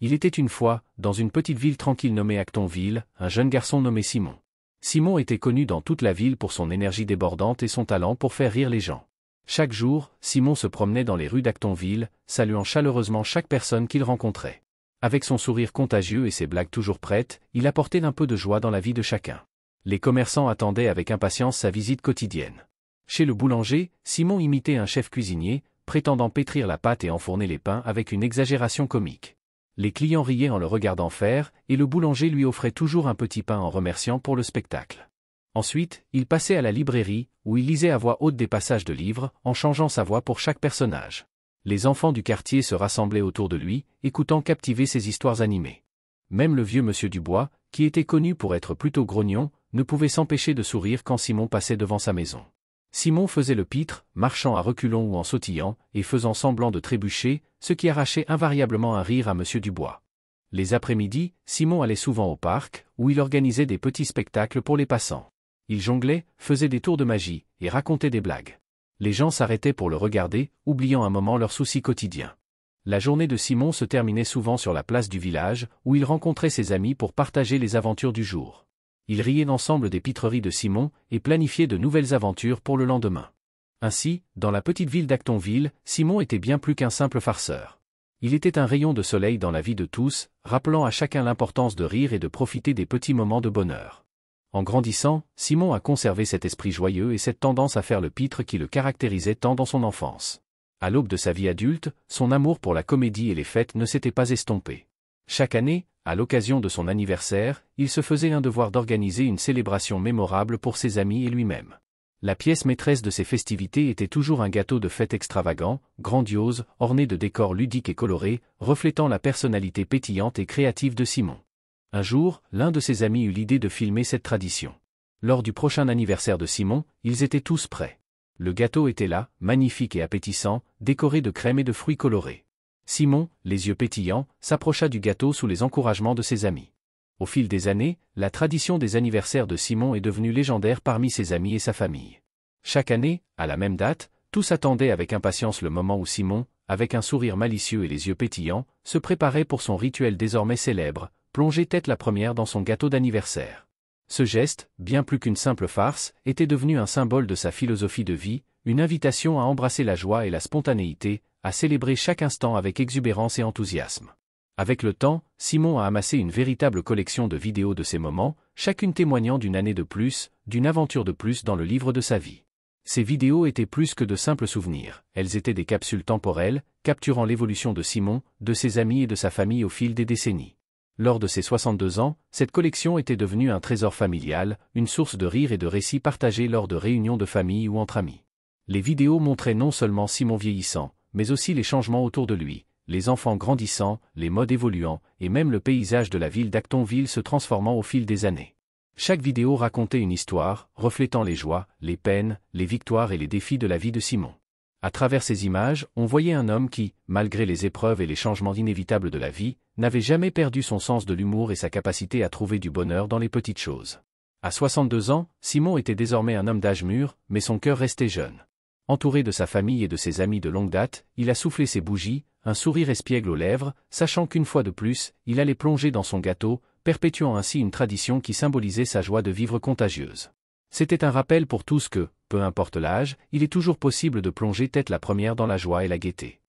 Il était une fois, dans une petite ville tranquille nommée Actonville, un jeune garçon nommé Simon. Simon était connu dans toute la ville pour son énergie débordante et son talent pour faire rire les gens. Chaque jour, Simon se promenait dans les rues d'Actonville, saluant chaleureusement chaque personne qu'il rencontrait. Avec son sourire contagieux et ses blagues toujours prêtes, il apportait un peu de joie dans la vie de chacun. Les commerçants attendaient avec impatience sa visite quotidienne. Chez le boulanger, Simon imitait un chef cuisinier, prétendant pétrir la pâte et enfourner les pains avec une exagération comique. Les clients riaient en le regardant faire, et le boulanger lui offrait toujours un petit pain en remerciant pour le spectacle. Ensuite, il passait à la librairie, où il lisait à voix haute des passages de livres, en changeant sa voix pour chaque personnage. Les enfants du quartier se rassemblaient autour de lui, écoutant captivés ses histoires animées. Même le vieux monsieur Dubois, qui était connu pour être plutôt grognon, ne pouvait s'empêcher de sourire quand Simon passait devant sa maison. Simon faisait le pitre, marchant à reculons ou en sautillant, et faisant semblant de trébucher, ce qui arrachait invariablement un rire à monsieur Dubois. Les après-midi, Simon allait souvent au parc, où il organisait des petits spectacles pour les passants. Il jonglait, faisait des tours de magie, et racontait des blagues. Les gens s'arrêtaient pour le regarder, oubliant un moment leurs soucis quotidiens. La journée de Simon se terminait souvent sur la place du village, où il rencontrait ses amis pour partager les aventures du jour. Ils riaient ensemble des pitreries de Simon, et planifiaient de nouvelles aventures pour le lendemain. Ainsi, dans la petite ville d'Actonville, Simon était bien plus qu'un simple farceur. Il était un rayon de soleil dans la vie de tous, rappelant à chacun l'importance de rire et de profiter des petits moments de bonheur. En grandissant, Simon a conservé cet esprit joyeux et cette tendance à faire le pitre qui le caractérisait tant dans son enfance. À l'aube de sa vie adulte, son amour pour la comédie et les fêtes ne s'était pas estompé. Chaque année, à l'occasion de son anniversaire, il se faisait un devoir d'organiser une célébration mémorable pour ses amis et lui-même. La pièce maîtresse de ces festivités était toujours un gâteau de fête extravagant, grandiose, orné de décors ludiques et colorés, reflétant la personnalité pétillante et créative de Simon. Un jour, l'un de ses amis eut l'idée de filmer cette tradition. Lors du prochain anniversaire de Simon, ils étaient tous prêts. Le gâteau était là, magnifique et appétissant, décoré de crème et de fruits colorés. Simon, les yeux pétillants, s'approcha du gâteau sous les encouragements de ses amis. Au fil des années, la tradition des anniversaires de Simon est devenue légendaire parmi ses amis et sa famille. Chaque année, à la même date, tous attendaient avec impatience le moment où Simon, avec un sourire malicieux et les yeux pétillants, se préparait pour son rituel désormais célèbre, plonger tête la première dans son gâteau d'anniversaire. Ce geste, bien plus qu'une simple farce, était devenu un symbole de sa philosophie de vie, une invitation à embrasser la joie et la spontanéité, à célébrer chaque instant avec exubérance et enthousiasme. Avec le temps, Simon a amassé une véritable collection de vidéos de ces moments, chacune témoignant d'une année de plus, d'une aventure de plus dans le livre de sa vie. Ces vidéos étaient plus que de simples souvenirs, elles étaient des capsules temporelles, capturant l'évolution de Simon, de ses amis et de sa famille au fil des décennies. Lors de ses 62 ans, cette collection était devenue un trésor familial, une source de rire et de récits partagés lors de réunions de famille ou entre amis. Les vidéos montraient non seulement Simon vieillissant, mais aussi les changements autour de lui, les enfants grandissant, les modes évoluant, et même le paysage de la ville d'Actonville se transformant au fil des années. Chaque vidéo racontait une histoire, reflétant les joies, les peines, les victoires et les défis de la vie de Simon. À travers ces images, on voyait un homme qui, malgré les épreuves et les changements inévitables de la vie, n'avait jamais perdu son sens de l'humour et sa capacité à trouver du bonheur dans les petites choses. À 62 ans, Simon était désormais un homme d'âge mûr, mais son cœur restait jeune. Entouré de sa famille et de ses amis de longue date, il a soufflé ses bougies, un sourire espiègle aux lèvres, sachant qu'une fois de plus, il allait plonger dans son gâteau, perpétuant ainsi une tradition qui symbolisait sa joie de vivre contagieuse. C'était un rappel pour tous que, peu importe l'âge, il est toujours possible de plonger tête la première dans la joie et la gaieté.